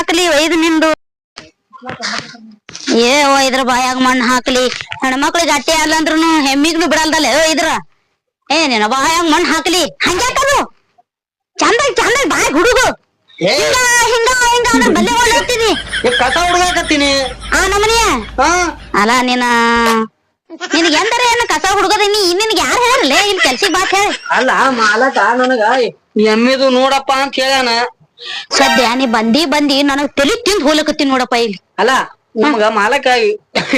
ಹಾಕ್ಲಿ ಒಯ್ದು ನಿಂದು ಇದ್ರ ಬಾಯಾಗ ಮಣ್ಣು ಹಾಕ್ಲಿ ಹೆಣ್ಮಕ್ಳಿಗೆ ಅಟ್ಟೆ ಅಲ್ಲ ಅಂದ್ರೂ ಹೆಮ್ಮಿಗ್ನು ಬಿಡಲ್ದಲ್ಲ ಇದ್ರ ನಿನ್ನ ಬಾಯಾಗ ಮಣ್ಣು ಹಾಕ್ಲಿ ಹಂಗ್ಯಾಕದು ಚಂದ ಚಂದ ಬಾಯ್ ಹುಡುಗು ಹಿಂಗ ಹಿಂಗ ಹಿಂಗ ಅಂದ್ರೆ ಬಲ್ಲೆ ಓಡಾಡ್ತೀನಿ ಕಸ ಹುಡುಗಾಕತ್ತೀನಿ ಆ ನಮ್ಮನಿಯ ಅಲ್ಲ ನಿನಗೆ ಎಂದರೆ ಏನು ಕಸ ಹುಡುಗದ ನಿನಗೆ ಯಾರು ಹೇಳಲ್ಲ ಇಲ್ಲಿ ಕೆಲ್ಸಿಗೆ ಬಾತ್ ಹೇಳಿ ಅಲ್ಲ ಮಾಲಕ ನನಗ ಎಮ್ಮಿದು ನೋಡಪ್ಪ ಅಂತ ಹೇಳ್ಯಾನ ಸದ್ಯ ನೀ ಬಂದಿ ನನಗ್ ತಲಿ ತಿಂದು ಹೋಲಕತ್ತೀನಿ ನೋಡಪ್ಪ ಇಲ್ಲಿ ಅಲ್ಲ ನಮಗ ಮಾಲಕ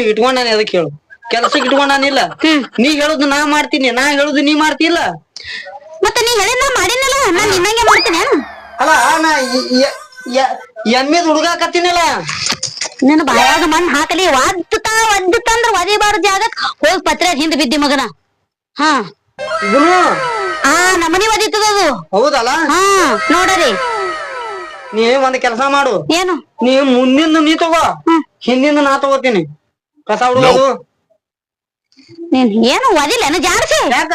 ಇಟ್ಕೊಂಡಾನ ಅದಕ್ಕೆ ಹೇಳು ಕೆಲ್ಸಕ್ಕೆ ಇಟ್ಕೊಂಡಾನಿಲ್ಲ ನೀ ಹೇಳುದು ನಾ ಮಾಡ್ತೀನಿ ನಾ ಹೇಳುದು ನೀ ಮಾಡ್ತಿಲ್ಲ ಮತ್ತೆ ನೀ ಹೇಳಿದ ನಾ ಮಾಡಿನಲ್ಲ ನಾನ್ ನಿನ್ನಂಗೆ ಮಾಡ್ತೀನಿ ಅಲ್ಲ ನಾ ಎಮ್ಮಿದ್ ಹುಡುಗಾಕತ್ತೀನಲ್ಲ ನಿನ್ನ ಬಾಯಾಗ ಮಣ್ಣು ಹಾಕಲಿ ಒದ್ದುತ್ತಾ ಅಂದ್ರ ಒದಿಬಾರ್ದು ಜಾಗಕ್ ಹೋಗಿ ಪತ್ರ ಹಿಂದ್ ಬಿದ್ದಿ ಮಗನ ಹಾ ಆ ನಮ್ಮನಿ ಒದಿತದ ಅದು ಹೌದಲ್ಲ ಹಾ ನೋಡ್ರಿ ನೀ ಒಂದ್ ಕೆಲಸ ಮಾಡು ಏನು ನೀ ಮುಂದಿಂದ ನೀ ತಗೋ ಹಿಂದಿಂದ ನಾ ತಗೋತೀನಿ ಕಸ ಹುಡುಗದು ನೀನ್ ಏನು ಒದಿಲ್ಲ ಜಾಡ್ಸಿ ಯಾಕ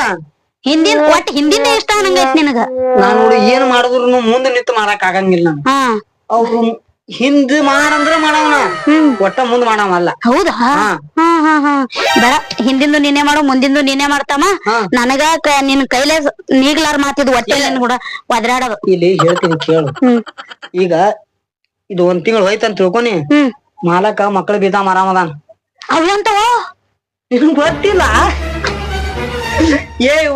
ಒಟ್ಟು ಹಿಂದಿಂದ ಇಷ್ಟ ನಂಗೈತ್ ನಿನಗ ನಾನ್ ನೋಡಿ ಏನ್ ಮಾಡಿದ್ರು ಮುಂದೆ ನಿಂತು ಮಾಡಕ್ ಆಗಂಗಿಲ್ಲ ಹಾ ಅವ್ರು ಹಿಂದ್ ಮಾಡಂದ್ರ ಮಾಡವನ ಒಟ್ಟ ಮುಂದ್ ಮಾಡವಲ್ಲ ಹೌದಾ ಬೇಡ ಹಿಂದಿಂದು ನೀನೇ ಮಾಡು ಮುಂದಿಂದು ನೀನೇ ಮಾಡ್ತಮ್ಮ ನನಗ ನಿನ್ ಕೈಲೇ ನೀಗ್ಲಾರ ಮಾತಿದ್ ಒಟ್ಟೆ ನಿನ್ ಕೂಡ ಒದರಾಡೋದು ಇಲ್ಲಿ ಹೇಳ್ತೀನಿ ಕೇಳು ಈಗ ಇದು 1 ತಿಂಗಳು ಹೋಯ್ತಂತ ತಿಳ್ಕೊನಿ ಮಾಲಕ ಮಕ್ಳು ಬೀಜ ಮಾರಾಮದಾನ ಅವಂತವ ನಿನ್ ಗೊತ್ತಿಲ್ಲ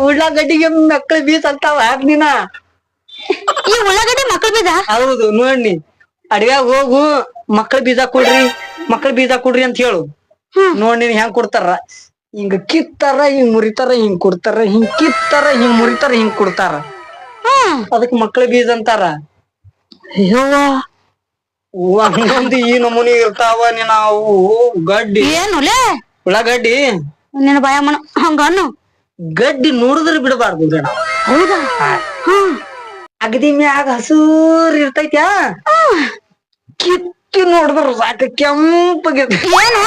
ಉಳ್ಳಾಗಡ್ಡಿಗೆ ಮಕ್ಳು ಬೀಜ ಅಂತಾವ ನೀನ ಈ ಉಳ್ಳಾಗಡ್ಡಿ ಮಕ್ಳು ಬೀಜ ಹೌದು ನೋಡ್ನಿ ಅಡವ್ಯಾಗ ಹೋಗು ಮಕ್ಳ ಬೀಜ ಕೊಡ್ರಿ ಅಂತ ಹೇಳು ನೋಡ್ ನೀನ್ ಹೆಂಗ್ ಕೊಡ್ತಾರ ಹಿಂಗ ಕಿತ್ತಾರ ಹಿಂಗ್ ಮುರಿತಾರ ಹಿಂಗ್ ಕೊಡ್ತಾರ ಹಿಂಗ್ ಕಿತ್ತಾರ ಹಿಂಗ್ ಮುರಿತಾರ ಹಿಂಗ್ ಕೊಡ್ತಾರ ಅದಕ್ ಮಕ್ಳ ಬೀಜ ಅಂತಾರ ಹಂಗೊಂದು ಈ ನಮೂನಿ ಇರ್ತಾವ ನೀನ ಅವು ಗಡ್ಡಿ ಏನುಲೇ ಉಳ್ಳಾಗಡ್ಡಿ ನಿನ್ನ ಬಾಯ ಮನ ಹಂಗನ್ನು ಗಡ್ಡಿ ನೋಡಿದ್ರೆ ಬಿಡಬಾರ್ದು ಜನ ಹೌದಾ ಅಗದಿ ಮ್ಯಾಗ ಹಸೂರ್ ಇರ್ತೈತ್ಯಾ ಕಿತ್ತಿ ನೋಡಿದ್ರ ಸಾಕ ಕೆಂಪಗೆ ಏನು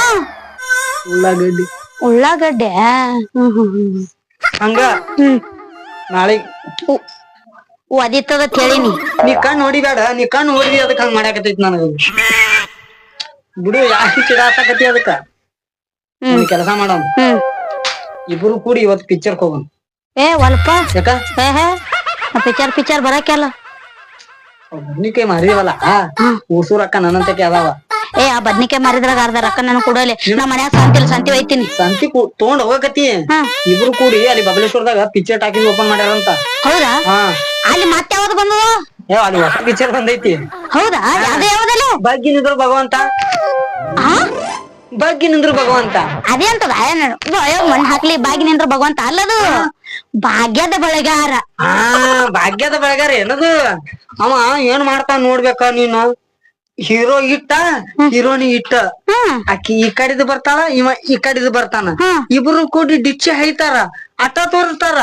ಉಳ್ಳಾಗಡ್ಡೆ ಹಂಗ ನಾಳೆ ಒದಿತದ ಹೇಳಿನಿ ನೀ ಕಣ್ ನೋಡಿಬೇಡ ನೀ ಕಣ್ ನೋಡಿದಿ ಅದಕ್ ಹಂಗ ಮಾಡ್ಯಾಕತೈತಿ ನನಗ ಬಿಡು ಯಾಕೆ ಚಿಡಾಸಕತಿ ಅದಕ್ಕ ಕೆಲಸ ಮಾಡೋಣ ಇಬ್ರು ಕೂಡಿ ಇವತ್ತು ಪಿಕ್ಚರ್ ಹೋಗೋಣ ಒಲ್ಪ ಯಾಕ ಪಿಕ್ಚರ್ ಬರಕಲ್ಲ ಬದ್ನಿಕಾಯಿ ಮಾರಿವಲ್ಲ ಊಸೂರ್ ಅಕ್ಕ ನನ್ನಂತಕ್ಕೆ ಅದಾವ ಆ ಬದ್ನಿಕಾಯಿ ಮಾರಿದ್ರಾಗ ಅರ್ಧ ರೊಕ್ಕ ನನ್ ಕೊಡಲೆ ನಮ್ಮ ಮನ್ಯಾಗ ಸಂತಿ ಒಯ್ತೀನಿ ಸಂತಿ ತಗೊಂಡ್ ಹೋಗಕತಿ ಇಬ್ರು ಕೂಡಿ ಅಲ್ಲಿ ಬಬಲೇಶ್ವರದಾಗ ಪಿಕ್ಚರ್ ಟಾಕೀಸ್ ಓಪನ್ ಮಾಡ್ಯಾರಂತ ಹೌದಾ ಅಲ್ಲಿ ಮತ್ತೆ ಯಾವ್ದು ಬಂದದ ಅಲ್ಲಿ ಹೊಸ ಪಿಕ್ಚರ್ ಬಂದೈತಿ ಹೌದಾ ಯಾವ್ದಲ್ಲ ಬಗ್ಗಿ ನಿಂದ್ರು ಭಗವಂತ ಅದೇ ಅಂತದ ಮಣ್ಣು ಹಾಕ್ಲಿ ಬಾಗಿ ನಿಂದ್ರ ಭಗವಂತ ಅಲ್ಲದು ಭಾಗ್ಯದ ಬೆಳೆಗಾರ ಭಾಗ್ಯದ ಬೆಳೆಗಾರ ಏನದು ಅವ ಏನ್ ಮಾಡ್ತಾನ ನೋಡ್ಬೇಕ ನೀನು ಹೀರೋ ಇಟ್ಟ ಹೀರೋನಿ ಇಟ್ಟ ಆಕಿ ಈ ಕಡೆದು ಬರ್ತಾಳ ಇವ ಈ ಕಡೆದು ಬರ್ತಾನ ಇಬ್ರು ಕೂಡಿ ಡಿಚ್ಚಿ ಹೈತಾರ ಅಟ್ಟ ತೋರಿಸ್ತಾರ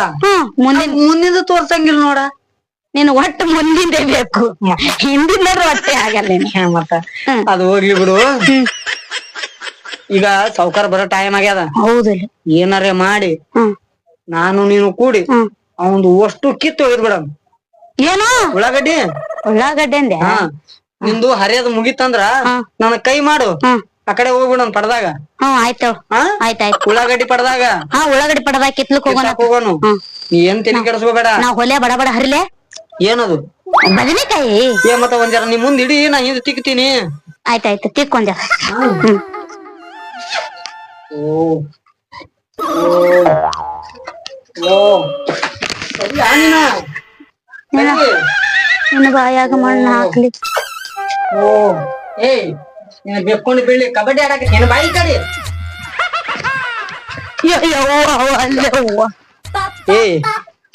ಮುಂದಿನ ತೋರ್ಸಂಗಿಲ್ಲ ನೋಡ ನೀನ್ ಒಟ್ಟು ಮುಂದಿಂದೆ ಬೇಕು ಹಿಂದಿನ ಹೊಟ್ಟೆ ಆಗಲ್ಲ ಮತ್ತ ಅದು ಹೋಗ್ಲಿ ಬಿಡು ಈಗ ಸಾವ್ಕಾರ ಬರೋ ಟೈಮ್ ಆಗ್ಯದ ಹೌದಲ್ಲ ಏನಾರೇ ಮಾಡಿ ನಾನು ನೀನು ಕೂಡಿ ಅವಂದು ಅಷ್ಟು ಕಿತ್ತು ಒಯ್ದ್ಬಿಡ ಏನೋ ಉಳ್ಳಾಗಡ್ಡಿ ಅಂದೆ ನಿಂದು ಹರಿಯದ ಮುಗಿತಂದ್ರ ನನ್ ಕೈ ಮಾಡು ಆ ಕಡೆ ಹೋಗ್ಬಿಡ ಪಡ್ದಾಗ ಆಯ್ತಾಯ್ತು ಉಳ್ಳಾಗಡ್ಡಿ ಪಡ್ದಾಗ ಉಳ್ಳಾಗಡ್ಡಿ ಪಡ್ದಾಗ ಕಿತ್ಲಕ್ ಹೋಗೋನು ಏನ್ ತೆಲಿ ಕೆಡಿಸ್ಕೋಬೇಡ ನಾ ಹೊಲೆ ಬಡ ಬಡ ಹರಿಲೆ ಏನದು ಬದನೆಕಾಯಿ ಮತ್ತ ಒಂದ್ ಜರ ನೀ ಮುಂದ್ ಇಡಿ ನಾ ಹಿಂದ್ ತಿಕ್ತೀನಿ ಆಯ್ತಾಯ್ತು ತಿಕ್ಕೊಂಜ ನಿನ್ನ ಬಾಯಾಗ ಮಣ್ಣು ಹಾಕ್ಲಿ ಬೆಕ್ಕೊಂಡು ಬೀಳಿ ಕಬಡ್ಡಿ ಆಡಕ ಏನ್ ಬಾಯಿ ಕಡೆ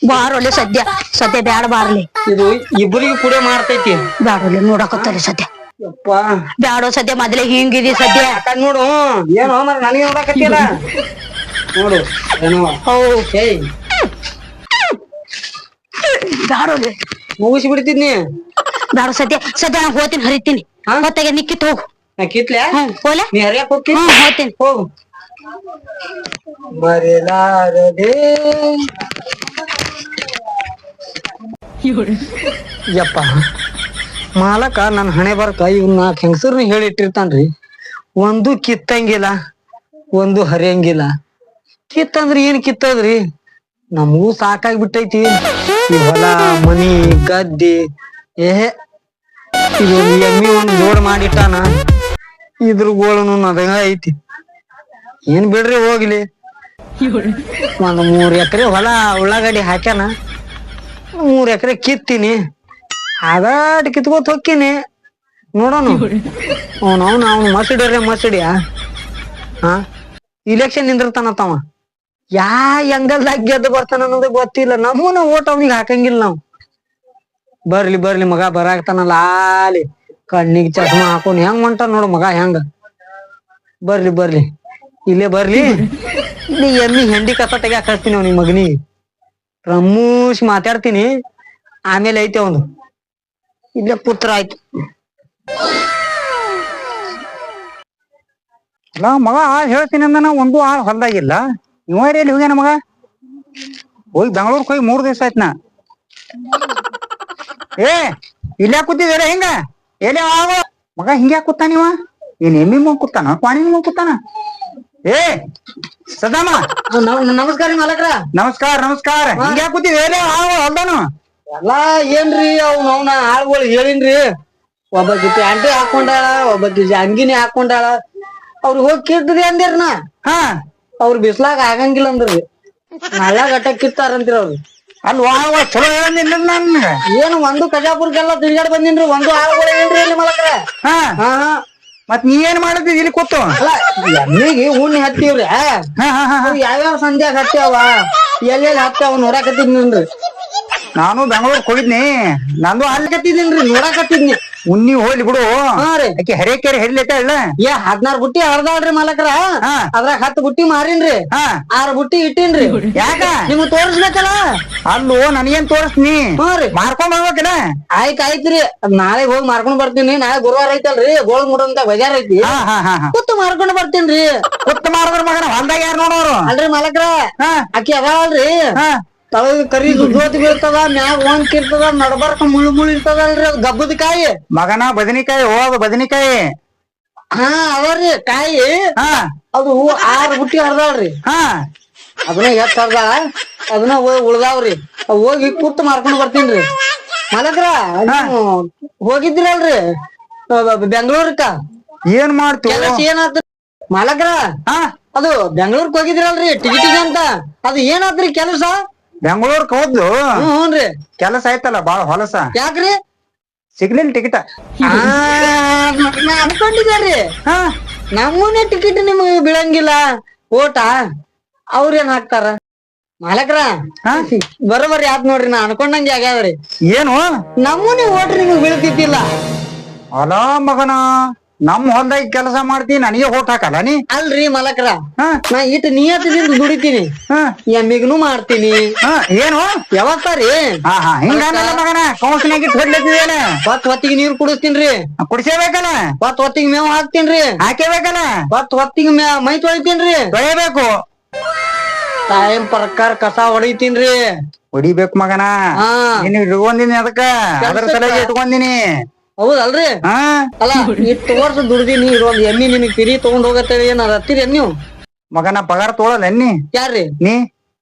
ಬಾರೋಲಿ ಸದ್ಯ ಬ್ಯಾಡ ಬಾರ್ಲಿ ಇದು ಇಬ್ಬರಿಗೂ ಕೂಡ ಮಾಡ್ತೈತಿ ಬ್ಯಾಡೋಲಿ ನೋಡಕತ್ತಲ್ಲಿ ಸದ್ಯ ಬ್ಯಾಡೋ ಸದ್ಯ ಮೊದ್ಲೇ ಹಿಂಗಿದಿ ಸದ್ಯ ನೋಡು ಏನು ನನಗೆ ನೋಡಕತ್ತಿಲ್ಲ ನೋಡು ಬ್ಯಾಡೋಲಿ ಮುಗಿಸಿ ಬಿಡ್ತಿದ್ನಿ ಬ್ಯಾಡೋ ಸದ್ಯ ನಾ ಹೋಗ್ತೀನಿ ಹರಿತೀನಿ ಹೊತ್ತಾಗ ನಿಕ್ಕಿತ್ ಹೋಗು ನಾ ಕಿತ್ಲೆ ಹೋಲೆ ನೀ ಹರಿಯಾಕ ಹೋಗ್ತೀನಿ ಹೋಗ್ತೀನಿ ಹೋಗು ಮರೆಲಾರದೆ ಯಪ್ಪ ಮಾಲಕ ನನ್ ಹಣೆ ಬರ್ಕ ಇವ್ನ ಹೆಂಗಸರ್ನ ಹೇಳಿಟ್ಟಿರ್ತಾನ್ರಿ. ಒಂದು ಕಿತ್ತಂಗಿಲ್ಲ, ಒಂದು ಹರಿಯಂಗಿಲ್ಲ. ಕಿತ್ತಂದ್ರ ಏನ್ ಕಿತ್ತದ್ರಿ? ನಮಗೂ ಸಾಕಾಗ್ಬಿಟ್ಟೈತಿ ಈ ಹೊಲ ಮನಿ ಗದ್ದಿ. ಇದೊಂದು ಎಮ್ಮಿ ಒಂದ್ ಜೋಡ್ ಮಾಡಿಟ್ಟಾನ, ಇದ್ರ ಗೋಳನು ನದಗ ಐತಿ. ಏನ್ ಬಿಡ್ರಿ ಹೋಗ್ಲಿ. ಒಂದ್ 3 ಎಕರೆ ಹೊಲ ಉಳ್ಳಾಗಡ್ಡಿ ಹಾಕ್ಯಾನ, 3 ಎಕರೆ ಕಿತ್ತೀನಿ. ಆಗಾಟ್ ಕಿತ್ಕೋತ್ ಹೋಗ್ತೀನಿ. ನೋಡೋಣ ಅವ್ನು ಮಸಡಿಯ ಇಲೆಕ್ಷನ್ ನಿಂದಿರ್ತಾನತ್ತವ. ಯಾ ಹೆಂಗಲ್ದಾಗ ಗೆದ್ದು ಬರ್ತಾನ ಅನ್ನೋದು ಗೊತ್ತಿಲ್ಲ. ನಮೂನ ಓಟ್ ಅವ್ನಿಗೆ ಹಾಕಂಗಿಲ್ಲ ನಾವು. ಬರ್ಲಿ ಮಗ ಬರಾಕ್ತಾನಲ್ಲ ಆಲಿ, ಕಣ್ಣಿಗೆ ಚಶ್ಮಾ ಹಾಕೊಂಡ್ ಹೆಂಗ್ ಹೊಂಟ ನೋಡು ಮಗ ಹೆಂಗ. ಬರ್ಲಿ ಇಲ್ಲೇ ಬರ್ಲಿ. ಇಲ್ಲಿ ಎಮ್ಮಿ ಹೆಂಡಿ ಕಸ ತೆಗ್ಯಾಕ ಹಚ್ತೀನಿ ಅವ್ನಿಗೆ ಮಗನಿಗೆ. ರಮೂಶ್ ಮಾತಾಡ್ತೀನಿ, ಆಮೇಲೆ ಐತೆ ಅವನು ಇಲ್ಲೇ ಪುತ್ರ ಆಯ್ತು. ಅಲ್ಲ ಮಗ ಹೇಳ್ತೀನಿ ಅಂದನ ಒಂದು ಆಳ್ ಹೊಲ್ದಾಗಿಲ್ಲ. ಎಲ್ಲಿ ಹೋಗ್ಯಾನ ಮಗ? ಹೋಗಿ ಬೆಂಗಳೂರಿಗೆ ಹೋಗಿ 3 ದಿವಸ ಆಯ್ತು ನಾ. ಇಲ್ಲೇ ಕೂತಿದ್ದೀರ ಹಿಂಗ? ಎಲ್ಲಿ ಆಗ ಮಗ ಹಿಂಗ್ಯಾ ಕೂತಾನ ನೀವ? ಏನ್ ಎಮ್ಮಿ ಮುಂಗ್ ಕೂತಾನ ಪಾಣಿ ಮುಂಗ್ ಕೂತಾನ? ಸದಾಮ ನಮಸ್ಕಾರ ಮಾಲಕ್ರ. ನಮಸ್ಕಾರ. ಹಿಂಗ್ಯಾ ಕೂತಿದ್ವಿ ಎಲ್ಲಿ ಆಗ ಹೊಲ್ದಾನು? ಎಲ್ಲಾ ಏನ್ರಿ ಅವ್ನ ಆಳ್ಗಳು ಹೇಳಿನ್ರಿ. ಒಬ್ಬಾಕಿ ಪ್ಯಾಂಟಿ ಹಾಕೊಂಡಾಳ, ಒಬ್ಬಾಕಿ ಅಂಗಿನಿ ಹಾಕೊಂಡಾಳ. ಅವ್ರು ಹೋಗಿ ಕಿರ್ತದೆ ಅಂದಿರ್ನ. ಅವ್ರು ಬಿಸ್ಲಾಗ ಆಗಂಗಿಲ್ಲ ಅಂದ್ರಿ. ನಳ್ಳ ಗಟ್ಟ ಕಿತ್ತಾರಂತೀರ ಅವ್ರು. ಅಲ್ಲಿ ಚಲೋ ಹೇಳಿಲ್ಲ ನನ್ಗ. ಏನು ಒಂದು ಕಜಾಪುರ್ಗೆಲ್ಲ ತಿರ್ಗಾಡ್ ಬಂದಿನ್ರಿ, ಒಂದು ಆಳ್ಗಳು ಏನ್ರಿ ಇಲ್ಲಿ ಮಾಲಕ್ರ. ಮತ್ ನೀ ಏನ್ ಮಾಡಿದ್ವಿ ಇಲ್ಲಿ ಕೂತು? ಅಲ್ಲ ಎಮ್ಮಿಗೆ ಉಣ್ಣಿ ಹತ್ತಿವ್ರಿ. ಯಾವ್ಯಾವ ಸಂಧ್ಯಾಗ ಹತ್ಯಾವ, ಎಲ್ಲೆಲ್ಲಿ ಹತ್ಯಾವ ನೋಡಾಕತ್ತಿದ್ನಿನ್ರಿ. ನಾನು ಬೆಂಗಳೂರಿಗೆ ಹೋಗಿದ್ನಿ. ನಂದು ಅಲ್ಲಿ ಕತ್ತಿದ್ದೀನ್ರಿ, ನೋಡಾಕತ್ತಿದ್ನಿ. ಉಣ್ಣಿ ಹೋಗ್ಲಿ ಬಿಡು. ರೀ ಆಕಿ ಹರೇಕೆರೆ ಹಿಡ್ಲೈತೆ ಅಲ್ಲ. 16 ಬುಟ್ಟಿ ಹರ್ದಾಳ್ರಿ ಮಾಲಕ್ರ. ಅದ್ರಾಗ 10 ಬುಟ್ಟಿ ಮಾರಿನ್ರಿ, 6 ಬುಟ್ಟಿ ಇಟ್ಟಿನ್ರಿ. ಯಾಕ? ನಿಮ್ಗ್ ತೋರಿಸ್ಬೇಕಲ್ಲ. ಅಲ್ಲೋ ನನಗೇನ್ ತೋರಿಸ್ತೀನಿ? ಮಾರ್ಕೊಂಡ್ ಬರ್ಬೇಕಲ್ಲ. ಆಯ್ತ್ರಿ, ನಾಳೆ ಹೋಗಿ ಮಾರ್ಕೊಂಡ್ ಬರ್ತೀನಿ. ನಾಳೆ ಗುರುವಾರ ಐತಲ್ರಿ, ಗೋಳ್ ಮುಡಂತ ಬಜಾರ್ ಐತಿ. ಕುತ್ತು ಮಾರ್ಕೊಂಡ್ ಬರ್ತೀನ್ರಿ. ಕುತ್ತು ಮಾರದ್ರ ಮಗನ ಹೊಲ್ದಾಗ ಯಾರು ನೋಡೋರು? ಅಲ್ರಿ ಮಾಲಕ್ರ, ಆಕಿ ಅದಾವಲ್ರಿ, ತಳಗ ಕರಿ ಜೋತಿ ಬೀಳ್ತದ, ಮ್ಯಾಗ ಒಂಕಿರ್ತದ, ನಡಬರ್ಕ ಮುಳ್ಳು ಇರ್ತದಲ್ರಿ, ಅದು ಗಬ್ಬದ ಕಾಯಿ ಮಗನ. ಬದನಿಕಾಯಿ ಹೋಗ ಬದನಿಕಾಯಿ. ಅವರ್ರಿ ಕಾಯಿ. ಅದು 6 ಬುಟ್ಟಿ ಹರ್ದಾಳ್ರಿ. ಅದನ್ನ ಎಷ್ಟ್ ಹರ್ದಾಳ, ಅದನ್ನ ಉಳ್ದಾವ್ರಿ. ಹೋಗಿ ಕುತ್ತು ಮಾರ್ಕೊಂಡ್ ಬರ್ತೀನ್ರಿ ಮಾಲಕ್ರ. ಹೋಗಿದ್ರಲ್ರಿ ಬೆಂಗಳೂರ್ಕ? ಏನ್ ಮಾಡ್ತೀವಿ? ಕೆಲಸ ಏನಾತ್ರಿ ಮಾಲಕ್ರ? ಅದು ಬೆಂಗಳೂರ್ಕ್ ಹೋಗಿದ್ರಲ್ರಿ ಟಿಕೆಟಿಗೆ ಅಂತ, ಅದು ಏನಾತ್ರಿ ಕೆಲಸ? ಬೆಂಗಳೂರ್ಕ್ ಹೋದ್ಲು. ಹ್ಞೂನ್ರಿ. ಕೆಲಸ ಆಯ್ತಲ್ಲ ಬಾಳ ಹೊಲಸ. ಯಾಕ್ರಿ? ಸಿಗ್ಲಿಲ್ಲ ಟಿಕೆಟ್. ಅನ್ಕೊಂಡಿದ್ಯಾರಿ ನಮ್ಮನೆ ಟಿಕೆಟ್ ನಿಮ್ಗೆ ಬೀಳಂಗಿಲ್ಲ. ಓಟ ಅವ್ರೇನ್ ಹಾಕ್ತಾರ ಮಾಲಕ್ರ? ಬರೋಬರಿ ಆತ್ ನೋಡ್ರಿ, ನಾ ಅನ್ಕೊಂಡಂಗೆ ಆಗ್ಯಾವ್ರಿ. ಏನು ನಮ್ಮನೆ ಓಟ್ ನಿಮ್ಗೆ ಬೀಳ್ತಿದ್ದಿಲ್ಲ ಅಲ ಮಗನ? ನಮ್ ಹೊಲ್ದಾಗ ಕೆಲಸ ಮಾಡ್ತೀನಿ, ನನಗೆ ಓಟ್ ಹಾಕಲ್ಲ ನೀ? ಅಲ್ರಿ ಮಾಲಕ್ರ, ನಾ ಇಟ್ಟು ನಿಯತದಿಂದ ದುಡಿತೀನಿ, ಎಮ್ಮಿಗ್ನು ಮಾಡ್ತೀನಿ. ಏನು ಯಾವತ್ತಾರಿ? ಹಿಂಗಲ್ಲ ಮಗನ, ಕೌನ್ಸಿನಾಗ ಇಟ್ಟು ಹೊಡ್ಲತ್ತಿದೇನ? ಹೊತ್ತಿಗೆ ನೀರ್ ಕುಡಿಸ್ತೀನ್ರಿ. ಕುಡಿಸೇಬೇಕಲ್ಲ. ಹೊತ್ತಿಗೆ ಮೇವ್ ಹಾಕ್ತೀನ್ರಿ. ಹಾಕೇಬೇಕಲ್ಲ. ಹೊತ್ತಿಗೆ ಮೈ ತೊಳಿತೀನ್ರಿ. ತೊಳಿಬೇಕು. ಟೈಮ್ ಪ್ರಕಾರ ಕಸ ಹೊಡಿತೀನ್ರಿ. ಹೊಡಿಬೇಕು ಮಗನ. ನೀನ್ ಇಟ್ಕೊಂಡಿನಿ, ಅದಕ್ಕ ಅದ್ರ ಸಲಹೆ ಇಟ್ಕೊಂಡಿನಿ. ಹೌದಲ್ರಿ? ಅಲ್ಲ, ಇಷ್ಟು ವರ್ಷ ದುಡ್ದಿನಿ, ಇದೊಂದ್ ಎಮ್ಮಿ ನಿಮಗ್ ತಿರಿ ತಗೊಂಡ್ ಹೋಗತ್ತೇಳಿ ಏನಾರ ಹತ್ತಿರಿ ಎನ್ನಿ ಮಗನ? ಪಗಾರ ತೊಗೊಳಲ್ಲ ಎನ್ನಿ? ಯಾರ್ರಿ? ನೀ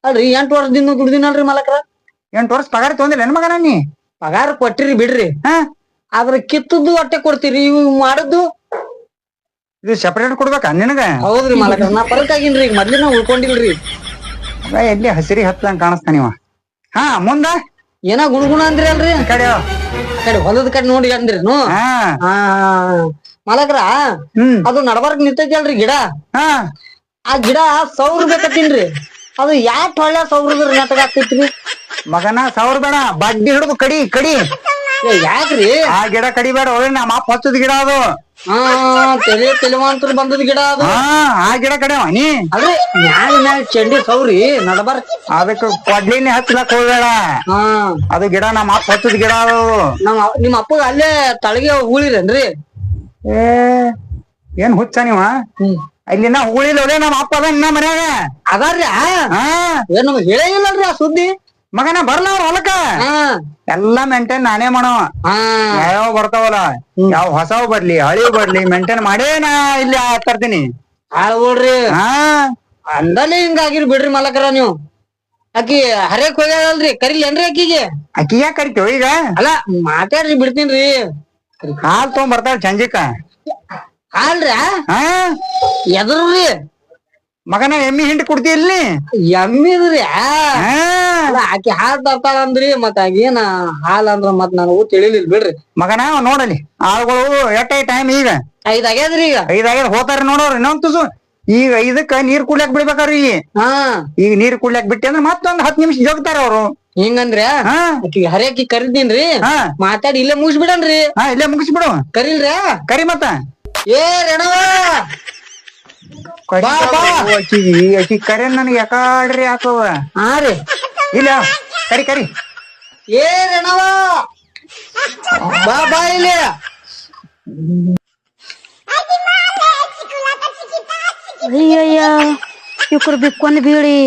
ಅಲ್ರಿ 8 ವರ್ಷದಿಂದ ದುಡ್ದಿನಲ್ರಿ ಮಾಲಕ್ರ. 8 ವರ್ಷ ಪಗಾರ ತೊಗೊಂದಿಲ್ಲ ಮಗನ? ನೀ ಪಗಾರ ಕೊಟ್ಟಿರಿ ಬಿಡ್ರಿ, ಆದ್ರ ಕಿತ್ತದ್ದು ಹೊಟ್ಟೆ ಕೊಡ್ತೀರಿ, ಇವ್ ಮಾಡದ್ದು ಇದು ಸೆಪರೇಟ್ ಕೊಡ್ಬೇಕ ನಿನಗ? ಹೌದ್ರಿ ಮಾಲಕ್ರ, ನಾ ಪರಕ್ ಆಗಿನ್ರಿ. ಈಗ ಮೊದ್ಲಿನ ಉಳ್ಕೊಂಡಿಲ್ರಿ. ಎಲ್ಲಿ ಹಸಿರಿ ಹತ್ತಂಗ ಕಾಣಿಸ್ತಾನಿವ. ಮುಂದ ಏನ ಗುಣಗುಣ ಅಂದ್ರಿ ಅಲ್ರಿ? ಕಡೆ ಹೊಲದ ಕಡೆ ನೋಡಿ ಅಂದ್ರೇನು ಮಾಲಕ್ರ? ಅದು ನಡಬರ್ಕ್ ನಿಂತೈತಿ ಅಲ್ರಿ ಗಿಡ, ಆ ಗಿಡ ಸೌರ್ ಬೇಕತ್ತೀನ್ರಿ. ಅದು ಯಾಕೆ ಹೊಳ್ಳ ಸೌರದ್ರ ನೆಟ್ಟಗ ಆಗ್ತೈತ್ರಿ ಮಗನ? ಸೌರ್ ಬೇಡ, ಬಡ್ಡಿ ಹಿಡಿದು ಕಡಿ ಕಡಿ. ಯಾಕ್ರಿ? ಆ ಗಿಡ ಕಡಿಬೇಡ, ಒಳ್ಳೆ ನಮ್ಮ ಅಪ್ಪ ಹಚ್ಚದ ಗಿಡ ಅದು. ತೆಲಿವಂತರ ಬಂದದ ಗಿಡ ಅದು. ಆ ಗಿಡ ಕಡೆ ನೀ ಅಲ್ರಿ ಮ್ಯಾಲ ಚಂಡಿ ಸೌರಿ ನಡಬರ್, ಅದಕ್ಕೆ ಕೊಡ್ಲಿನೇ ಹಚ್ಚಲಕ್ ಹೋಗ್ಬೇಡ. ಅದು ಗಿಡ ನಮ್ಮ ಅಪ್ಪ ಹಚ್ಚದ ಗಿಡ ಅದು. ನಿಮ್ಮ ಅಪ್ಪಗ ಅಲ್ಲೇ ತಳಗೆ ಹೂಳಿರೇನ್ರಿ? ಏನ್ ಹುಚ್ಚ ನೀವ? ಅಲ್ಲಿನ ಹೂಳಿಲ್ಲ, ನಮ್ಮ ಅಪ್ಪ ಅದ ಇನ್ನ ಮನ್ಯಾಗ ಅದಾರ್ರಿ. ಏನ್ ನಮ್ಗೆ ಹೇಳೇ ಇಲ್ಲಲ್ರಿ ಆ ಸುದ್ದಿ? ಮಗನ ಬರ್ಲ ಅವ್ರ ಹೊಲಕ್ಕ. ಎಲ್ಲಾ ಮೇಂಟೈನ್ ನಾನೇ ಮಾಡವ. ಹಾ ಯಾವ ಬರ್ತಾವಲ್ಲ ಯಾವ ಹೊಸವ್ ಬರ್ಲಿ ಹಳಿವ್ ಬರ್ಲಿ ಮೇಂಟೈನ್ ಮಾಡೇ ನಾ ಇಲ್ಲಿ ತರ್ತೀನಿ. ಆಳ್ಗೊಳ್ರಿ ಹಾ ಅಂದಲೇ ಹಿಂಗಾಗಿರ್ ಬಿಡ್ರಿ ಮಾಲಕರ ನೀವು. ಆಕಿ ಹರಿಯಕ್ ಹೋಗ್ಯಾಳಲ್ರಿ ಕರಿಲೇನ್ರಿ ಆಕಿಗೆ? ಅಕ್ಕಿ ಯಾಕೆ ಕರಿತೇವ ಈಗ? ಅಲ್ಲ ಮಾತಾಡ್ರಿ ಬಿಡ್ತೀನ್ರಿ. ಹಾಲ್ ತಗೊಂಡ್ ಬರ್ತಾಳ ಸಂಜಿಕ. ಹಾಲ್ರಿ ಹಾ ಎದ್ರಿ ಮಗನ ಎಮ್ಮಿ ಹಿಂಡಿ ಕುಡ್ತಿ ಇಲ್ಲಿ. ಎಮ್ಮಿದ್ರಿ ಅಲ್ಲ ಆಕಿ ಹಾಲ್ ತರ್ತಾಳ ಅಂದ್ರಿ ಮತ್ ಆಗೇನ ಹಾಲ್ ಅಂದ್ರ ಮತ್ ನನಗೂ ತಿಳಿಲಿಲ್ಲ ಬಿಡ್ರಿ. ಮಗನ ನೋಡಲಿ ಆಳುಗಳು ಎಟ್ಟೈ ಟೈಮ್ ಈಗ 5 ಆಗ್ಯಾದ್ರಿ ಈಗ. 5 ಆಗ್ಯದ ಹೋತಾರ ನೋಡೋರಿ ಇನ್ನೊಂದ್ ತುಸು. ಈಗ 5ಕ್ಕ ನೀರ್ ಕುಡ್ಲಾಕ್ ಬಿಡ್ಬೇಕ್ರಿ. ಹಾ ಈಗ ನೀರ್ ಕುಡ್ಲಾಕ್ ಬಿಟ್ಟಿ ಅಂದ್ರ ಮತ್ತೊಂದ್ 10 ನಿಮಿಷ ಜೋಗ್ತಾರ ಅವ್ರು. ಹಿಂಗಂದ್ರ ಹಾ ಆಕಿ ಹರಿಯಾಕಿ ಕರಿತೀನ್ರಿ ಹಾ ಮಾತಾಡಿ ಇಲ್ಲೇ ಮುಗಿಸ್ಬಿಡನ್ರಿ. ಹಾ ಇಲ್ಲೇ ಮುಗಿಸ್ಬಿಡು. ಕರಿಲ್ರ ಕರಿ ಮತ್ತ ಏ ರಣವ ಬಾ ಬಾ. ಅಕ್ಕಿ ಕರೆ ನನಗೆ ಯಾಕಾಡ್ರಿ ಹಾಕವ. ಹಾ ರೀ ಇಲ್ಲ ಕರಿ ಕರಿ. ಏ ರಣವ ಬಾ ಬಾ ಇಲ್ಲಿ. ಅಯ್ಯಯ್ಯ ಇವ್ರು ಬಿಕ್ಕೊಂದ್ ಬೀಳಿ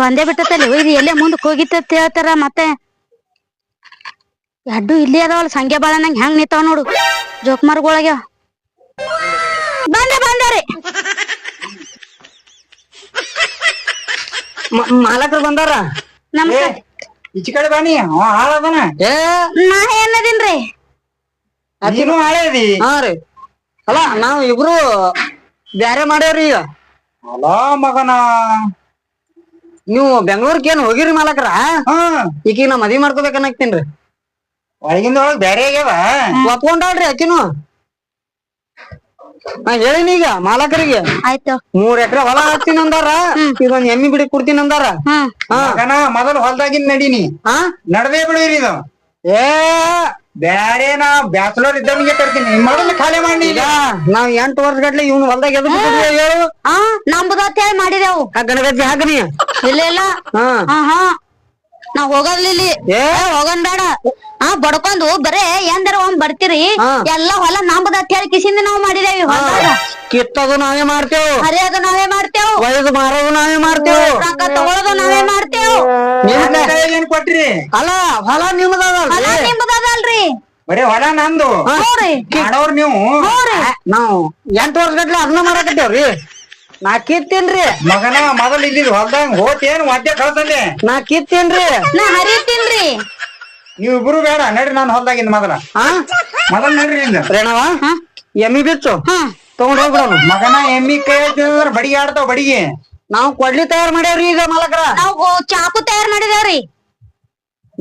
ಬಂದೇ ಬಿಟ್ಟತಲ್ಲಿ ಇದು ಎಲ್ಲೇ ಮುಂದಕ್ ಹೋಗಿತ್ತ ಹೇಳ್ತಾರ. ಮತ್ತೆ ಎಡ್ಡು ಇಲ್ಲಿ ಅದಾವಲ್ಲ ಸಂಖ್ಯೆ ಬಾಳ ನಂಗೆ ಹೆಂಗ್ ನಿಂತಾವ ನೋಡು ಜೋಕ್ಮಾರ್ಗೊಳಗ. ಬಂದ್ರಿ ಮಾಲಕರು ಬಂದಾರ. ನಮಸ್ಕಾರ. ಈಚೆ ಕಡೆ ಬನ್ನಿ ಅವ ಹಾಳದನ. ಏ ನಾ ಏನದೀನ್ರಿ? ನೀನು ಹಾಳೆ ಅದಿ. ಹಾ ರೀ ಅಲ್ಲ ನಾವ್ ಇಬ್ರು ಬ್ಯಾರೆ ಮಾಡ್ಯಾವ್ರಿ ಈಗ. ಅಲ್ಲ ಮಗನ ನೀವು ಬೆಂಗ್ಳೂರ್ಕ್ ಏನ್ ಹೋಗಿರಿ ಮಾಲಕರ? ಹಾ ಈಕಿ ನಾ ಮದ್ವಿ ಮಾಡ್ಕೋಬೇಕನ್ನಕ್ತೀನ್ರಿ. ಒಳಗಿಂದ ಒಳಗ್ ಬ್ಯಾರೆ ಆಗ್ಯಾವ. ಒಪ್ಕೊಂಡಾಳ್ರಿ ಆಕಿನು. ನಾ ಹೇಳಿನಿ ಈಗ ಮಾಲಕರಿಗೆ ಆಯ್ತು 3 ಎಕರೆ ಹೊಲ ಹಾಕ್ತೀನಿ ಅಂದಾರ. ಇದೊಂದ್ ಎಮ್ಮಿ ಬಿಡಿ ಕೊಡ್ತೀನಿ ಅಂದಾರ. ಹ್ಮ್ ಮಗನ ಮೊದಲು ಹೊಲ್ದಾಗಿನ್ ನಡೀನಿ ಹಾ ನಡ್ದೇ ಬಿಡಿರಿ ಇದು. ಏ ಬ್ಯಾರೆ ನಾ ಬ್ಯಾಚುಲರ್ ಇದ್ದವನಿಗೆ ತರ್ತೀನಿ ಮೊದಲು ಖಾಲಿ ಮಾಡಿ. ಈಗ ನಾವ್ 8 ವರ್ಷ ಗಟ್ಲೆ ಇವ್ನ ಹೊಲ್ದಾಗ ಎದ್ದು ಬಿಟ್ಟಿದ್ವಿ ಹೇಳು. ಆ ನಂಬುದತ್ ಹೇಳಿ ಮಾಡಿದೆವು. ಆ ಗಣಗಜ್ಜಿ ಹಾಕನಿ. ಇಲ್ಲ ಇಲ್ಲ ಹಾ ಹಾ ನಾವ್ ಹೋಗಲ್ಲಿ ಹೋಗನ್ ಬೇಡ. ಬಡ್ಕೊಂಡು ಬರೇ ಎಂದರ ಒಮ್ಮೆ ಬರ್ತೀರಿ ಎಲ್ಲಾ ಹೊಲ ನಂಬದತ್ ಹೇಳಿ ಕಿಸಿಂದ ನಾವ್ ಮಾಡಿದೇವಿ. ಹೊಲ್ದಾಗ ಕಿತ್ತದು ನಾವೇ ಮಾಡ್ತೇವ್, ಹರಿಯೋದು ನಾವೇ ಮಾಡ್ತೇವ್, ಒಯ್ದು ಮಾರೋದು ನಾವೇ ಮಾಡ್ತೇವ್, ರೊಕ್ಕ ತಗೊಳೋದು ನಾವೇ ಮಾಡ್ತೇವ್. ಏನ್ ಕೊಟ್ರಿ? ಅಲ್ಲ ಹೊಲ ಹೊಲ ನಿಮ್ದದಲ್ರಿ ಬರೀ ಹೊಲ ನಂದು ನೋಡ್ರಿ ಮಾಡೋರ್ ನೀವು. ನಾವು 8 ವರ್ಷ ಗಟ್ಲೆ ಅದನ್ನ ಮಾಡಕತ್ತೇವ್ರಿ. ನಾ ಕಿತ್ತೀನ್ರಿ ಮಗನ ಮೊದಲ್ ಇದ್ದಿದ್ ಹೊಲ್ದಂಗ್ ಹೋತೇನ್ ವಾದ್ಯ ಕಳ್ಸಂದೆ. ನಾ ಕಿತ್ತೀನ್ರಿ ನಾ ಹರಿತೀನ್ರಿ. ನೀವ್ ಇಬ್ರು ಬೇಡ ನಡ್ರಿ ನಾನ್ ಹೊಲ್ದಾಗಿಂದ ಮೊದಲ ಮೊದಲ್ ನಡ್ರಿ ಇಂದ ರೇಣವ ಎಮ್ಮಿ ಬಿಚ್ಚು ತಗೊಂಡ್ ಹೋಗ್ಬಿಡೋನು. ಮಗನ ಎಮ್ಮಿ ಕೈ ಹಚ್ಚಿದ್ರ ಬಡಿಗೆ ಆಡ್ತಾವ ಬಡಿಗೆ. ನಾವು ಕೊಡ್ಲಿ ತಯಾರ್ ಮಾಡ್ಯಾವ್ರಿ ಈಗ ಮಾಲಕರ. ನಾವು ಚಾಕು ತಯಾರ್ ಮಾಡಿದೇವ್ರಿ.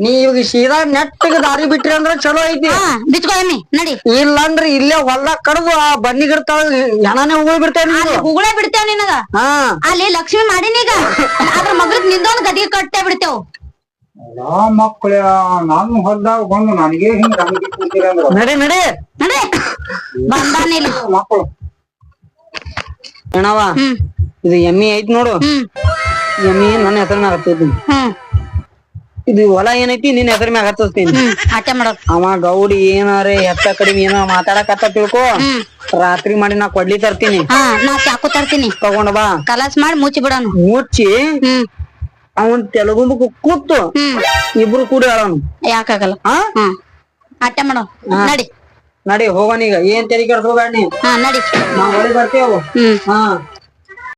ನೀ ಇವಾಗ ಸೀದಾ ನೆಟ್ಟಿಗೆ ದಾರಿ ಬಿಟ್ರಿ ಅಂದ್ರ ಚಲೋ ಐತಿ. ಬಿಚ್ಕೋ ಎಮ್ಮಿ ನಡಿ. ಇಲ್ಲಂದ್ರ ಇಲ್ಲೇ ಹೊಲ್ದಾಗ ಕಡ್ದು ಆ ಬನ್ನಿ ಗಿಡ್ತಾವ ಹೆಣನೇ ಉಗುಳ್ ಬಿಡ್ತೇವೆ. ಉಗುಳೇ ಬಿಡ್ತೇವ್ ನಿನಗ. ಅಲ್ಲಿ ಲಕ್ಷ್ಮಿ ಮಾಡೀನೀಗ ಅದ್ರ ಮಗ್ಳಕ್ ನಿಂದೊಂದ್ ಗದಿಗೆ ಕಟ್ಟೆ ಬಿಡ್ತೇವ್. ಮಕ್ಕಳ ನಾನು ಹೊಲ್ದಾಗ ಬಂದು ನನಗೆ ಹಿಂಗ್ ನಡಿ ನಡಿ ನಡಿ ಬಂದಾನಿಲ್ಲ ಮಕ್ಕಳು. ಹೆಣವ ಇದು ಎಮ್ಮಿ ಐತಿ ನೋಡು. ಎಮ್ಮಿ ನನ್ನ ಹೆಸರ ಮ್ಯಾಗ ಹತ್ತಿದ್ದೀನಿ. ಇದು ಹೊಲ ಏನೈತಿ ನಿನ್ನ ಹೆಸರ ಮ್ಯಾಗ ಹತ್ತಿಸ್ತೀನಿ. ಆಟೆ ಮಾಡೋದು ಅವ ಗೌಡಿ ಏನಾರೇ ಹೆಚ್ಚ ಕಡಿಮೆ ಏನೋ ಮಾತಾಡಕತ್ತ ತಿಳ್ಕೊ. ರಾತ್ರಿ ಮಾಡಿ ನಾ ಕೊಡ್ಲಿ ತರ್ತೀನಿ. ನಾ ಚಾಕು ತರ್ತೀನಿ ತಗೊಂಡ್ ಬಾ. ಕಲಾಸ್ ಮಾಡಿ ಮುಚ್ಚಿ ಬಿಡೋನು. ಮುಚ್ಚಿ ಅವನ್ ತೆಲುಗುಂಬ ಕೂತು ಇಬ್ರು ಕೂಡಿ ಹೇಳೋನು. ಯಾಕಾಗಲ್ಲ. ಆಟೆ ಮಾಡೋ ನಡಿ ನಡಿ ಹೋಗೋಣೀಗ. ಏನ್ ತೆರಿಗೆ ಕೆಡ್ಸ್ಕೋಬೇಡ ನೀ. ನಡಿ ನಾವ್ ಹೊಳಿ ಬರ್ತೇವು.